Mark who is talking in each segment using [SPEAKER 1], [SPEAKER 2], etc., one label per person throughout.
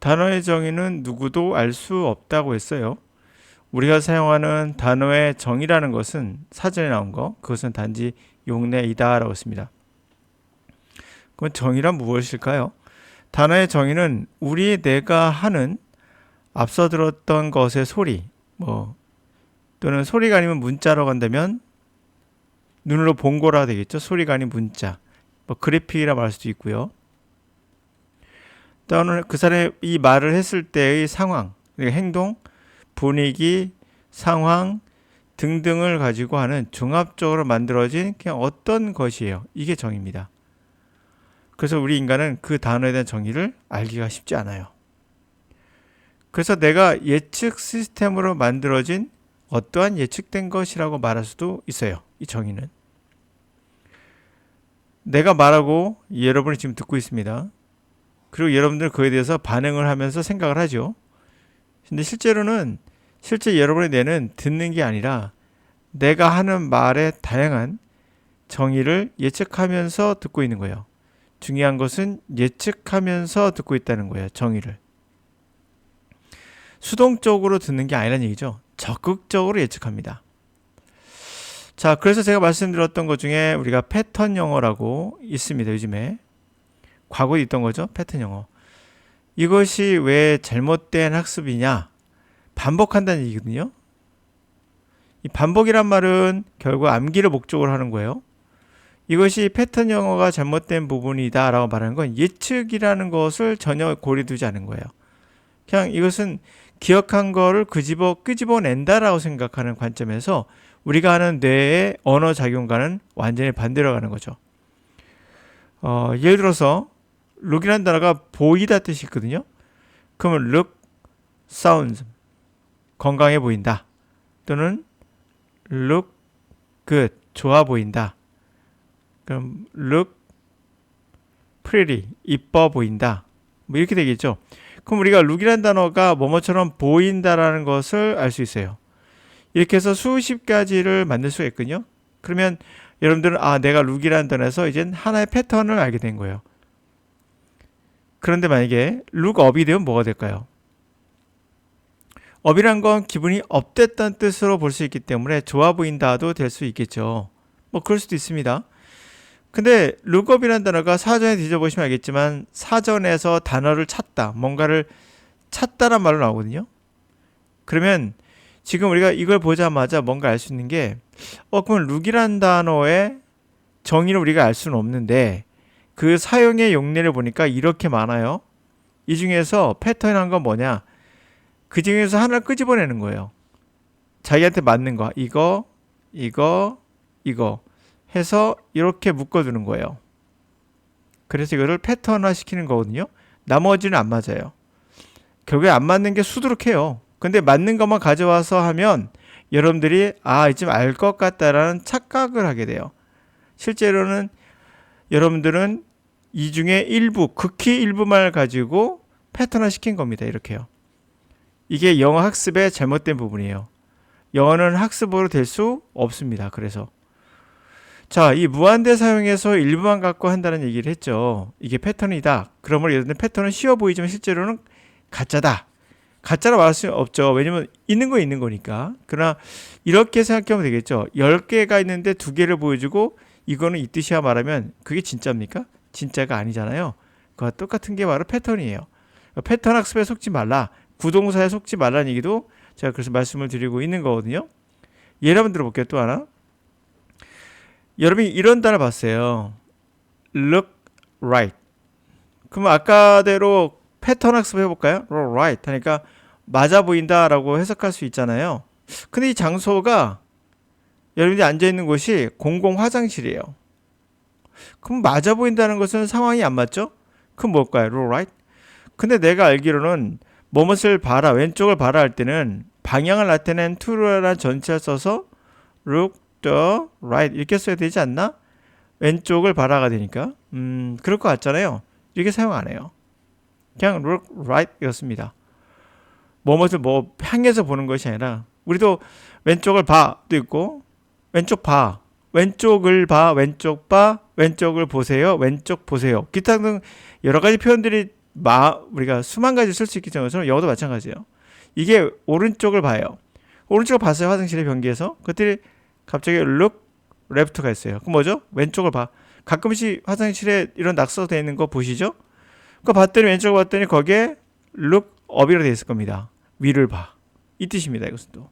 [SPEAKER 1] 단어의 정의는 누구도 알 수 없다고 했어요. 우리가 사용하는 단어의 정의라는 것은 사전에 나온 거, 그것은 단지 용례이다 라고 했습니다. 그럼 정의란 무엇일까요? 단어의 정의는 내가 하는 앞서 들었던 것의 소리, 또는 소리가 아니면 문자라고 한다면 눈으로 본 거라 되겠죠. 소리가 아닌 문자, 그래픽이라 말할 수도 있고요. 또는 그 사람이 이 말을 했을 때의 상황, 그러니까 행동, 분위기, 상황 등등을 가지고 하는 종합적으로 만들어진 그냥 어떤 것이에요. 이게 정의입니다. 그래서 우리 인간은 그 단어에 대한 정의를 알기가 쉽지 않아요. 그래서 내가 예측 시스템으로 만들어진 어떠한 예측된 것이라고 말할 수도 있어요. 이 정의는. 내가 말하고 여러분이 지금 듣고 있습니다. 그리고 여러분들 그에 대해서 반응을 하면서 생각을 하죠. 근데 실제 여러분의 뇌는 듣는 게 아니라 내가 하는 말의 다양한 정의를 예측하면서 듣고 있는 거예요. 중요한 것은 예측하면서 듣고 있다는 거예요. 정의를. 수동적으로 듣는 게 아니라는 얘기죠. 적극적으로 예측합니다. 자, 그래서 제가 말씀드렸던 것 중에 우리가 패턴 영어라고 있습니다. 요즘에. 과거에 있던 거죠. 패턴 영어. 이것이 왜 잘못된 학습이냐? 반복한다는 얘기거든요. 이 반복이란 말은 결국 암기를 목적으로 하는 거예요. 이것이 패턴 영어가 잘못된 부분이다 라고 말하는 건 예측이라는 것을 전혀 고려 두지 않은 거예요. 그냥 이것은 기억한 거를 끄집어낸다라고 생각하는 관점에서 우리가 하는 뇌의 언어 작용과는 완전히 반대로 가는 거죠. 예를 들어서 look이라는 단어가 보이다 뜻이 있거든요. 그러면 look, sounds, 건강해 보인다. 또는 look good, 좋아 보인다. 그럼 look pretty, 이뻐 보인다. 이렇게 되겠죠. 그럼 우리가 look이라는 단어가 뭐뭐처럼 보인다라는 것을 알 수 있어요. 이렇게 해서 수십 가지를 만들 수가 있거든요. 그러면 여러분들은 내가 look이라는 단어에서 이제 하나의 패턴을 알게 된 거예요. 그런데 만약에 look up이 되면 뭐가 될까요? up이란 건 기분이 업됐다는 뜻으로 볼 수 있기 때문에 좋아 보인다도 될 수 있겠죠. 그럴 수도 있습니다. 근데 look up이라는 단어가 사전에 뒤져보시면 알겠지만 사전에서 단어를 찾다, 뭔가를 찾다란 말로 나오거든요. 그러면 지금 우리가 이걸 보자마자 뭔가 알 수 있는 게 그럼 look이라는 단어의 정의를 우리가 알 수는 없는데 그 사용의 용례를 보니까 이렇게 많아요. 이 중에서 패턴이란 건 뭐냐? 그 중에서 하나를 끄집어내는 거예요. 자기한테 맞는 거, 이거 해서 이렇게 묶어두는 거예요. 그래서 이거를 패턴화 시키는 거거든요. 나머지는 안 맞아요. 결국에 안 맞는 게 수두룩해요. 근데 맞는 것만 가져와서 하면 여러분들이 이쯤 알 것 같다라는 착각을 하게 돼요. 실제로는 여러분들은 이 중에 일부, 극히 일부만 가지고 패턴화 시킨 겁니다. 이렇게요. 이게 영어 학습의 잘못된 부분이에요. 영어는 학습으로 될 수 없습니다. 그래서 자, 이 무한대 사용해서 일부만 갖고 한다는 얘기를 했죠. 이게 패턴이다. 그러면 예를 들면 패턴은 쉬워 보이지만 실제로는 가짜다. 가짜라 말할 수 없죠. 왜냐면 있는 거 있는 거니까. 그러나 이렇게 생각하면 되겠죠. 10개가 있는데 2개를 보여주고 이거는 이 뜻이야 말하면 그게 진짜입니까? 진짜가 아니잖아요. 그와 똑같은 게 바로 패턴이에요. 패턴 학습에 속지 말라. 구동사에 속지 말라는 얘기도 제가 그래서 말씀을 드리고 있는 거거든요. 예를 한번 들어볼게요. 또 하나. 여러분이 이런 단어 봤어요. look right. 그럼 아까대로 패턴 학습 해볼까요? look right 하니까 맞아 보인다라고 해석할 수 있잖아요. 근데 이 장소가 여러분이 앉아있는 곳이 공공 화장실이에요. 그럼 맞아 보인다는 것은 상황이 안 맞죠? 그럼 뭘까요? look right? 근데 내가 알기로는 뭐뭇을 봐라, 왼쪽을 봐라 할 때는 방향을 나타낸 to라는 전치를 써서 look the right 이렇게 써야 되지 않나? 왼쪽을 봐라가 되니까 그럴 것 같잖아요. 이렇게 사용 안 해요. 그냥 look right 이었습니다. 뭐뭇을 향해서 보는 것이 아니라 우리도 왼쪽을 봐도 있고 왼쪽 봐, 왼쪽을 봐, 왼쪽 봐, 왼쪽을 보세요, 왼쪽 보세요. 기타 등 여러 가지 표현들이 우리가 수만 가지 쓸 수 있기 때문에 영어도 마찬가지예요. 이게 오른쪽을 봐요. 오른쪽을 봤어요. 화장실의 변기에서. 그때 갑자기 look left가 있어요. 그럼 뭐죠? 왼쪽을 봐. 가끔씩 화장실에 이런 낙서 되어 있는 거 보시죠? 그거 봤더니 왼쪽을 봤더니 거기에 look up이라고 되어 있을 겁니다. 위를 봐. 이 뜻입니다. 이것은 또.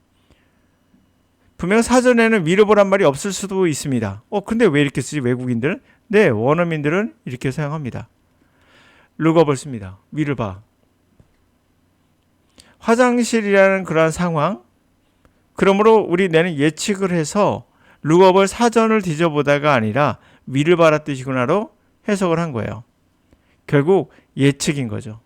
[SPEAKER 1] 분명 사전에는 위를 보란 말이 없을 수도 있습니다. 근데 왜 이렇게 쓰지 외국인들은? 네, 원어민들은 이렇게 사용합니다. look up을 씁니다. 위를 봐. 화장실이라는 그러한 상황, 그러므로 우리 뇌는 예측을 해서 look up을 사전을 뒤져보다가 아니라 위를 봐라 뜻이구나로 해석을 한 거예요. 결국 예측인 거죠.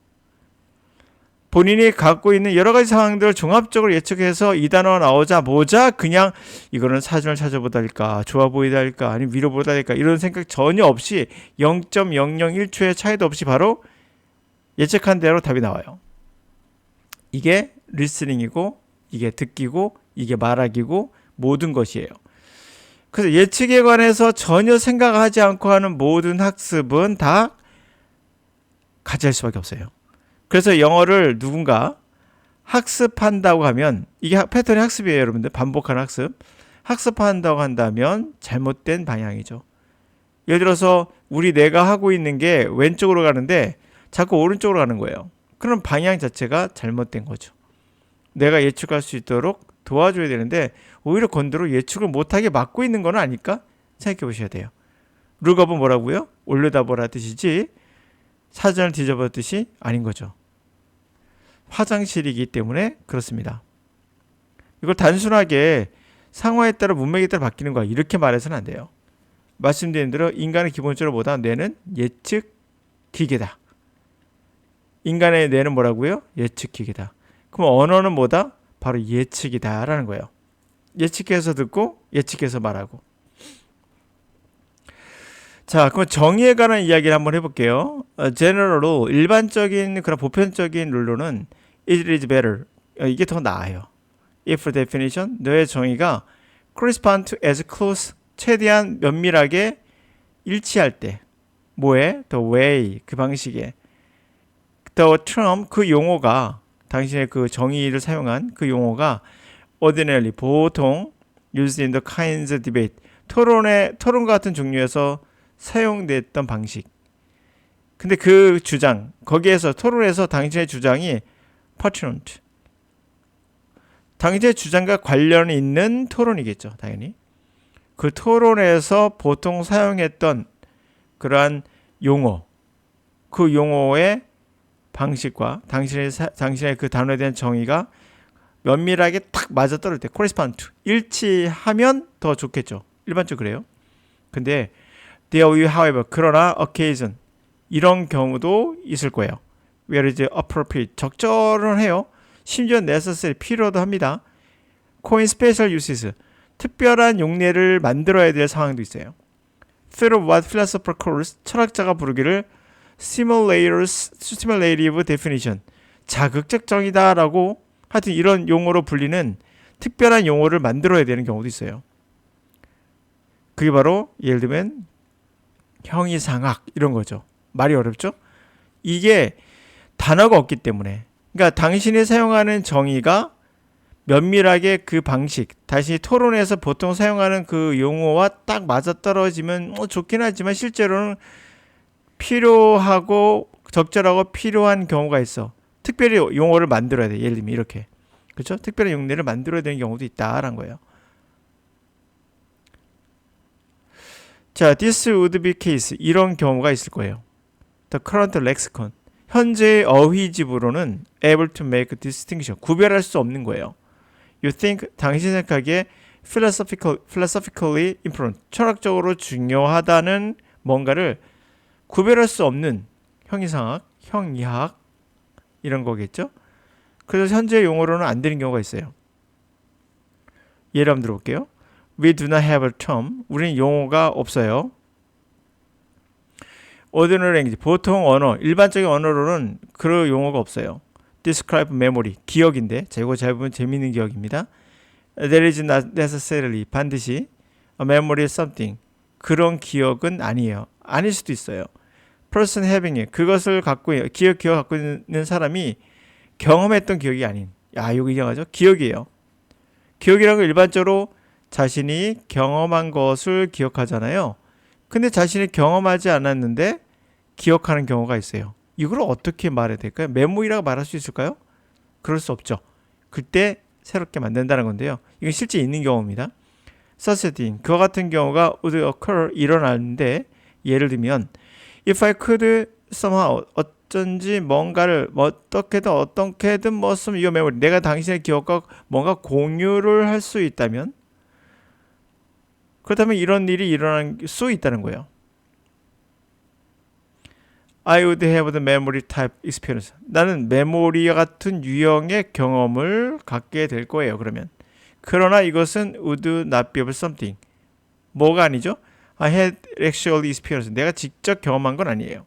[SPEAKER 1] 본인이 갖고 있는 여러 가지 상황들을 종합적으로 예측해서 이 단어가 나오자마자 그냥 이거는 사전을 찾아보다 할까, 좋아 보이다 할까, 아니면 위로 보다 할까 이런 생각 전혀 없이 0.001초의 차이도 없이 바로 예측한 대로 답이 나와요. 이게 리스닝이고 이게 듣기고 이게 말하기고 모든 것이에요. 그래서 예측에 관해서 전혀 생각하지 않고 하는 모든 학습은 다 가짜일 수밖에 없어요. 그래서 영어를 누군가 학습한다고 하면 이게 패턴의 학습이에요. 여러분들 반복하는 학습. 학습한다고 한다면 잘못된 방향이죠. 예를 들어서 우리 뇌가 하고 있는 게 왼쪽으로 가는데 자꾸 오른쪽으로 가는 거예요. 그럼 방향 자체가 잘못된 거죠. 내가 예측할 수 있도록 도와줘야 되는데 오히려 건드로 예측을 못하게 막고 있는 건 아닐까 생각해 보셔야 돼요. 룩업은 뭐라고요? 올려다보라 뜻이지 사전을 뒤져볼 뜻이 아닌 거죠. 화장실이기 때문에 그렇습니다. 이걸 단순하게 상황에 따라 문맥에 따라 바뀌는 거야 이렇게 말해서는 안 돼요. 말씀드린 대로 인간의 기본적으로 뭐다? 뇌는 예측 기계다. 인간의 뇌는 뭐라고요? 예측 기계다. 그럼 언어는 뭐다? 바로 예측이다 라는 거예요. 예측해서 듣고 예측해서 말하고. 자, 그럼 정의에 관한 이야기를 한번 해볼게요. general로 일반적인 그런 보편적인 룰로는 it is better 이게 더 나아요. if definition 너의 정의가 correspond to as close 최대한 면밀하게 일치할 때 뭐에 the way 그 방식에 the term 그 용어가 당신의 그 정의를 사용한 그 용어가 ordinarily 보통 used in the kinds of debate 토론 같은 종류에서 사용됐던 방식. 근데 그 주장 거기에서 토론에서 당신의 주장이 pertinent 당신의 주장과 관련이 있는 토론이겠죠. 당연히 그 토론에서 보통 사용했던 그러한 용어 그 용어의 방식과 당신의 그 단어에 대한 정의가 면밀하게 탁 맞아떨어질 때 correspond to 일치하면 더 좋겠죠. 일반적으로 그래요. 근데 there will however 그러나 occasion 이런 경우도 있을 거예요. where is appropriate 적절은 해요. 심지어 necessary 필요도 합니다. coin special uses 특별한 용례를 만들어야 될 상황도 있어요. through what philosopher calls 철학자가 부르기를 stimulative definition 자극적 정의다라고 하여튼 이런 용어로 불리는 특별한 용어를 만들어야 되는 경우도 있어요. 그게 바로 예를 들면 형이상학 이런 거죠. 말이 어렵죠? 이게 단어가 없기 때문에 그러니까 당신이 사용하는 정의가 면밀하게 그 방식 다시 토론에서 보통 사용하는 그 용어와 딱 맞아떨어지면 좋긴 하지만 실제로는 필요하고 적절하고 필요한 경우가 있어. 특별히 용어를 만들어야 돼. 예를 들면 이렇게. 그렇죠? 특별한 용례를 만들어야 되는 경우도 있다라는 거예요. 자, this would be case. 이런 경우가 있을 거예요. The current lexicon. 현재의 어휘집으로는 able to make distinction. 구별할 수 없는 거예요. You think, 당신 생각하기에 philosophically important. 철학적으로 중요하다는 뭔가를 구별할 수 없는 형이상학, 형이학 이런 거겠죠. 그래서 현재 용어로는 안 되는 경우가 있어요. 예를 한번 들어볼게요. We do not have a term. 우리는 용어가 없어요. Ordinary language. 보통 언어, 일반적인 언어로는 그런 용어가 없어요. Describe memory. 기억인데. 자, 이거 잘 보면 재미있는 기억입니다. There is not necessarily. 반드시. A memory is something. 그런 기억은 아니에요. 아닐 수도 있어요. person having it. 그것을 기억 갖고 있는 사람이 경험했던 기억이 아닌. 야, 이거 이상하죠? 기억이에요. 기억이라는 건 일반적으로 자신이 경험한 것을 기억하잖아요. 근데 자신이 경험하지 않았는데 기억하는 경우가 있어요. 이걸 어떻게 말해야 될까요? 메모리라고 말할 수 있을까요? 그럴 수 없죠. 그때 새롭게 만든다는 건데요. 이건 실제 있는 경우입니다. such a thing, 그와 같은 경우가 would occur, 일어나는데 예를 들면 if I could somehow, 어쩐지 뭔가를 어떻게든 무슨 your memory, 내가 당신의 기억과 뭔가 공유를 할 수 있다면, 그렇다면 이런 일이 일어날 수 있다는 거예요. I would have the memory type experience. 나는 메모리와 같은 유형의 경험을 갖게 될 거예요. 그러나 이것은 would not be of something. 뭐가 아니죠? I had actually experienced. 내가 직접 경험한 건 아니에요.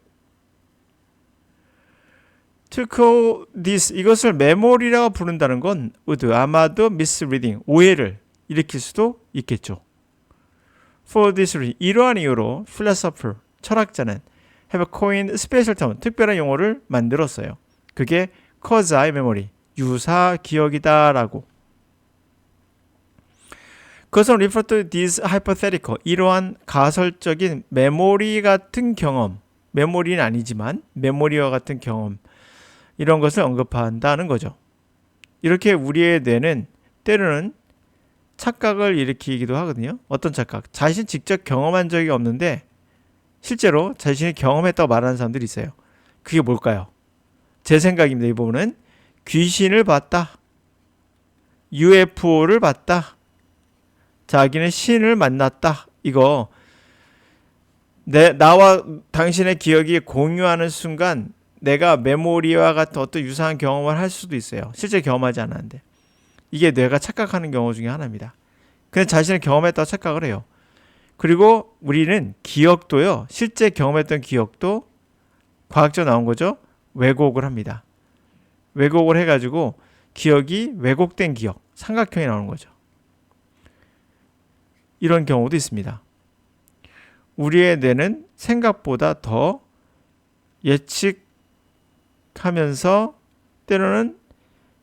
[SPEAKER 1] To call this, 이것을 메모리라고 부른다는 건 would 아마도 misreading, 오해를 일으킬 수도 있겠죠. For this reason, 이러한 이유로 philosopher, 철학자는 have coined special term, 특별한 용어를 만들었어요. 그게 quasi memory, 유사 기억이다라고. 그것은 refer to this hypothetical, 이러한 가설적인 메모리 같은 경험, 메모리는 아니지만 메모리와 같은 경험, 이런 것을 언급한다는 거죠. 이렇게 우리의 뇌는 때로는 착각을 일으키기도 하거든요. 어떤 착각? 자신 직접 경험한 적이 없는데 실제로 자신이 경험했다고 말하는 사람들이 있어요. 그게 뭘까요? 제 생각입니다. 이 부분은 귀신을 봤다, UFO를 봤다, 자기는 신을 만났다. 이거 나와 당신의 기억이 공유하는 순간 내가 메모리와 같은 어떤 유사한 경험을 할 수도 있어요. 실제 경험하지 않았는데. 이게 뇌가 착각하는 경우 중에 하나입니다. 그냥 자신을 경험했다고 착각을 해요. 그리고 우리는 기억도요, 실제 경험했던 기억도 과학적으로 나온 거죠. 왜곡을 합니다. 왜곡을 해가지고 기억이 왜곡된 기억, 삼각형이 나오는 거죠. 이런 경우도 있습니다. 우리의 뇌는 생각보다 더 예측하면서 때로는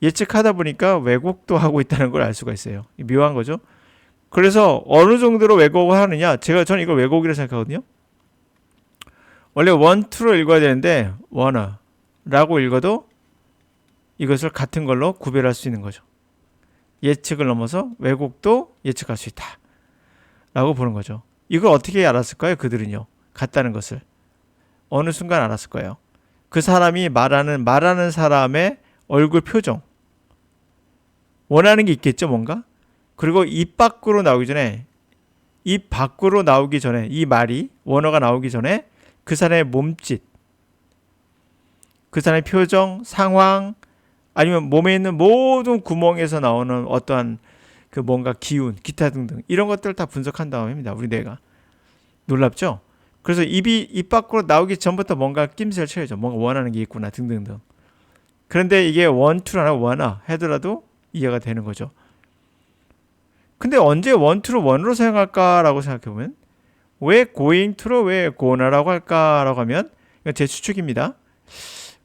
[SPEAKER 1] 예측하다 보니까 왜곡도 하고 있다는 걸 알 수가 있어요. 묘한 거죠. 그래서 어느 정도로 왜곡을 하느냐, 저는 이걸 왜곡이라고 생각하거든요. 원래 want to로 읽어야 되는데 wanna라고 읽어도 이것을 같은 걸로 구별할 수 있는 거죠. 예측을 넘어서 왜곡도 예측할 수 있다 라고 보는 거죠. 이걸 어떻게 알았을까요? 그들은요, 같다는 것을 어느 순간 알았을 거예요. 그 사람이 말하는 사람의 얼굴 표정, 원하는 게 있겠죠, 뭔가. 그리고 입 밖으로 나오기 전에, 이 말이 원어가 나오기 전에 그 사람의 몸짓, 그 사람의 표정, 상황, 아니면 몸에 있는 모든 구멍에서 나오는 어떠한 그 뭔가 기운, 기타 등등 이런 것들을 다 분석한 다음입니다. 우리 뇌가. 놀랍죠? 그래서 입 밖으로 나오기 전부터 뭔가 낌새를 쳐야죠. 뭔가 원하는 게 있구나 등등등. 그런데 이게 원투나 원아 하더라도 이해가 되는 거죠. 근데 언제 원투를 원으로 사용할까라고 생각해보면, 왜 going to로 왜 gona라고 할까라고 하면, 이건 제 추측입니다.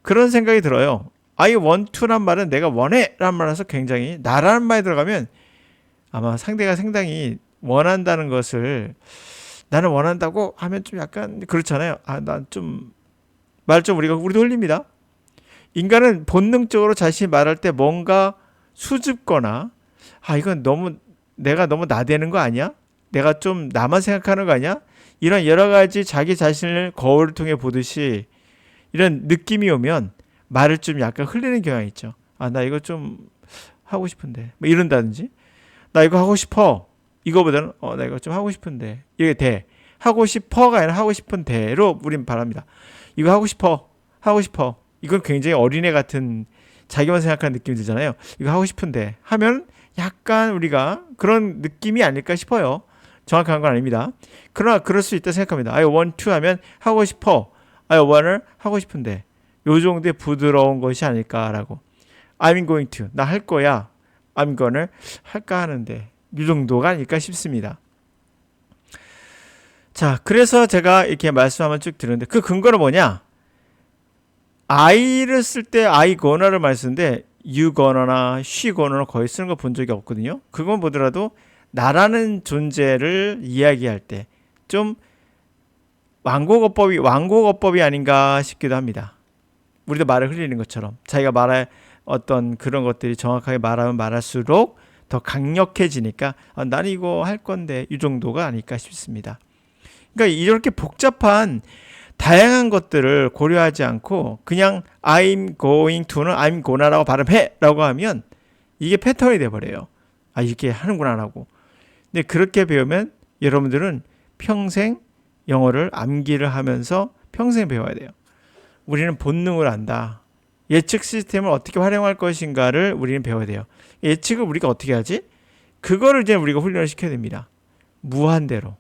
[SPEAKER 1] 그런 생각이 들어요. I want to란 말은 내가 원해 라는 말에서 굉장히, 나라는 말이 들어가면 아마 상대가 상당히 원한다는 것을, 나는 원한다고 하면 좀 약간 그렇잖아요. 난 좀 말 좀 우리도 흘립니다. 인간은 본능적으로 자신이 말할 때 뭔가 수줍거나, 이건 내가 너무 나대는 거 아니야? 내가 좀 나만 생각하는 거 아니야? 이런 여러 가지 자기 자신을 거울을 통해 보듯이 이런 느낌이 오면 말을 좀 약간 흘리는 경향이 있죠. 나 이거 좀 하고 싶은데, 뭐 이런다든지, 나 이거 하고 싶어. 이거보다는 나 이거 좀 하고 싶은데, 이게 돼. 하고 싶어가 아니라 하고 싶은 대로 우린 바랍니다. 이거 하고 싶어. 이건 굉장히 어린애 같은 자기만 생각하는 느낌이 들잖아요. 이거 하고 싶은데 하면 약간 우리가 그런 느낌이 아닐까 싶어요. 정확한 건 아닙니다. 그러나 그럴 수 있다 생각합니다. I want to 하면 하고 싶어. I wan을 하고 싶은데, 요 정도의 부드러운 것이 아닐까라고. I'm going to, 나 할 거야. I'm gonna, 할까 하는데, 이 정도가 아닐까 싶습니다. 자, 그래서 제가 이렇게 말씀 한번 쭉 드렸는데 그 근거는 뭐냐? I를 쓸 때 I gona를 많이 쓰는데 you gona나 she gona는 거의 쓰는 거 본 적이 없거든요. 그건 보더라도 나라는 존재를 이야기할 때 좀 완곡어법이 아닌가 싶기도 합니다. 우리도 말을 흘리는 것처럼 자기가 말할 어떤 그런 것들이 정확하게 말하면 말할수록 더 강력해지니까 나는 이거 할 건데 이 정도가 아닐까 싶습니다. 그러니까 이렇게 복잡한 다양한 것들을 고려하지 않고 그냥 I'm going to는 I'm gona라고 발음해 라고 하면 이게 패턴이 돼버려요. 아, 이렇게 하는구나 라고. 근데 그렇게 배우면 여러분들은 평생 영어를 암기를 하면서 평생 배워야 돼요. 우리는 본능을 안다. 예측 시스템을 어떻게 활용할 것인가를 우리는 배워야 돼요. 예측을 우리가 어떻게 하지? 그거를 이제 우리가 훈련을 시켜야 됩니다. 무한대로.